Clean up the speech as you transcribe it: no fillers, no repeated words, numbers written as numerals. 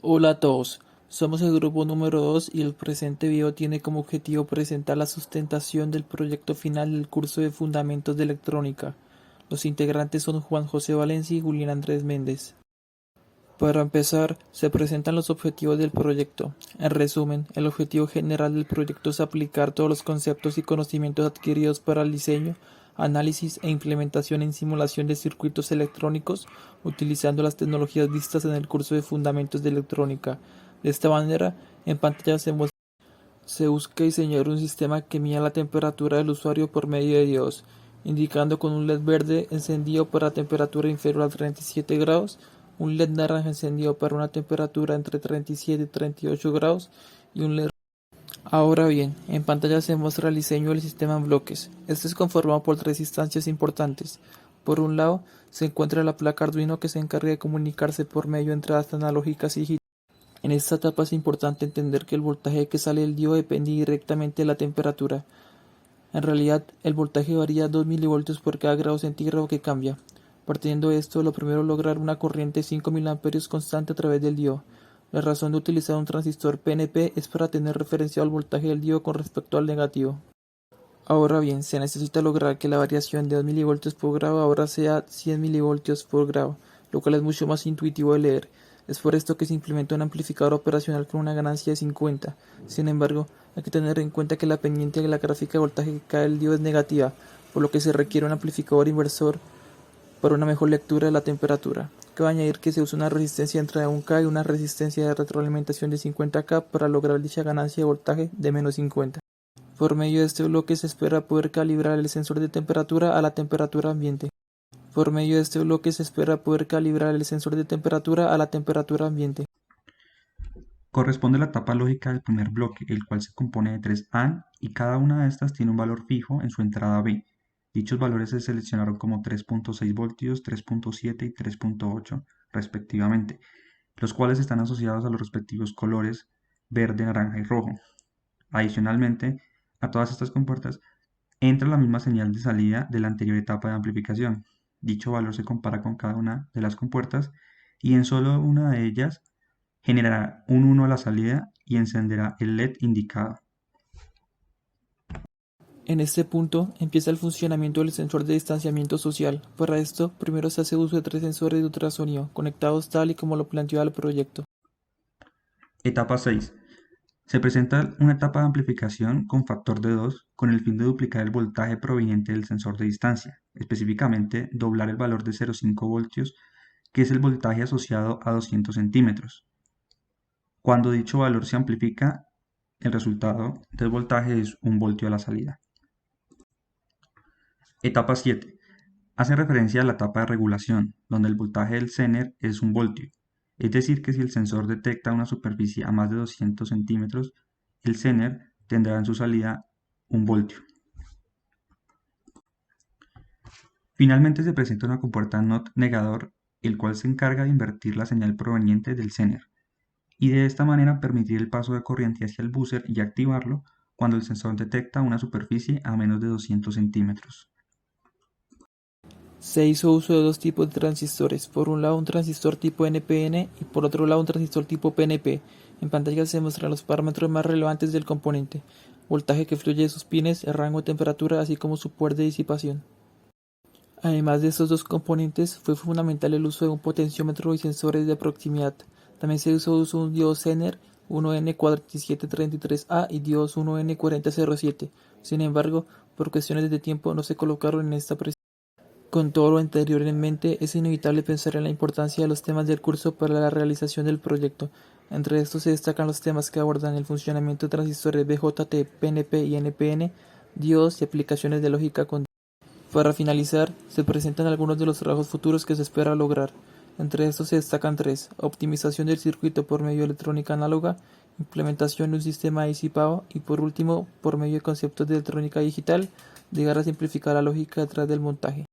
Hola a todos, somos el grupo número 2 y el presente video tiene como objetivo presentar la sustentación del proyecto final del curso de Fundamentos de Electrónica. Los integrantes son Juan José Valencia y Julián Andrés Méndez. Para empezar, se presentan los objetivos del proyecto. En resumen, el objetivo general del proyecto es aplicar todos los conceptos y conocimientos adquiridos para el diseño, análisis e implementación en simulación de circuitos electrónicos utilizando las tecnologías vistas en el curso de Fundamentos de Electrónica. De esta manera, en pantalla se busca diseñar un sistema que mida la temperatura del usuario por medio de diodos, indicando con un LED verde encendido para temperatura inferior a 37 grados, un LED naranja encendido para una temperatura entre 37 y 38 grados y un LED. Ahora bien, en pantalla se muestra el diseño del sistema en bloques. Este es conformado por tres instancias importantes. Por un lado, se encuentra la placa Arduino que se encarga de comunicarse por medio de entradas analógicas y digitales. En esta etapa es importante entender que el voltaje que sale del diodo depende directamente de la temperatura. En realidad, el voltaje varía a 2 mV por cada grado centígrado que cambia. Partiendo de esto, lo primero es lograr una corriente de 5 mA constante a través del diodo. La razón de utilizar un transistor PNP es para tener referenciado el voltaje del diodo con respecto al negativo. Ahora bien, se necesita lograr que la variación de 2 mV por grado ahora sea 100 mV por grado, lo cual es mucho más intuitivo de leer. Es por esto que se implementa un amplificador operacional con una ganancia de 50. Sin embargo, hay que tener en cuenta que la pendiente de la gráfica de voltaje que cae del diodo es negativa, por lo que se requiere un amplificador inversor para una mejor lectura de la temperatura. Cabe añadir que se usa una resistencia de entrada de 1K y una resistencia de retroalimentación de 50K para lograr dicha ganancia de voltaje de menos 50. Por medio de este bloque se espera poder calibrar el sensor de temperatura a la temperatura ambiente. Por medio de este bloque se espera poder calibrar el sensor de temperatura a la temperatura ambiente. Corresponde a la etapa lógica del primer bloque, el cual se compone de tres AND y cada una de estas tiene un valor fijo en su entrada B. Dichos valores se seleccionaron como 3.6 voltios, 3.7 y 3.8 respectivamente, los cuales están asociados a los respectivos colores verde, naranja y rojo. Adicionalmente, a todas estas compuertas entra la misma señal de salida de la anterior etapa de amplificación. Dicho valor se compara con cada una de las compuertas y en solo una de ellas generará un 1 a la salida y encenderá el LED indicado. En este punto empieza el funcionamiento del sensor de distanciamiento social. Para esto, primero se hace uso de tres sensores de ultrasonido, conectados tal y como lo planteaba el proyecto. Etapa 6. Se presenta una etapa de amplificación con factor de 2 con el fin de duplicar el voltaje proveniente del sensor de distancia, específicamente doblar el valor de 0,5 voltios, que es el voltaje asociado a 200 centímetros. Cuando dicho valor se amplifica, el resultado del voltaje es 1 voltio a la salida. Etapa 7. Hace referencia a la etapa de regulación, donde el voltaje del Zener es 1 voltio. Es decir, que si el sensor detecta una superficie a más de 200 centímetros, el Zener tendrá en su salida 1 voltio. Finalmente se presenta una compuerta NOT negador, el cual se encarga de invertir la señal proveniente del Zener, y de esta manera permitir el paso de corriente hacia el buzzer y activarlo cuando el sensor detecta una superficie a menos de 200 centímetros. Se hizo uso de dos tipos de transistores, por un lado un transistor tipo NPN y por otro lado un transistor tipo PNP. En pantalla se muestran los parámetros más relevantes del componente, voltaje que fluye de sus pines, el rango de temperatura, así como su poder de disipación. Además de estos dos componentes, fue fundamental el uso de un potenciómetro y sensores de proximidad. También se hizo uso de un diodo Zener 1N4733A y diodos 1N4007. Sin embargo, por cuestiones de tiempo no se colocaron en esta presentación. Con todo lo anterior en mente, es inevitable pensar en la importancia de los temas del curso para la realización del proyecto. Entre estos se destacan los temas que abordan el funcionamiento de transistores BJT, PNP y NPN, diodos y aplicaciones de lógica continua. Para finalizar, se presentan algunos de los trabajos futuros que se espera lograr. Entre estos se destacan tres: optimización del circuito por medio de electrónica análoga, implementación de un sistema disipado y por último, por medio de conceptos de electrónica digital, llegar a simplificar la lógica detrás del montaje.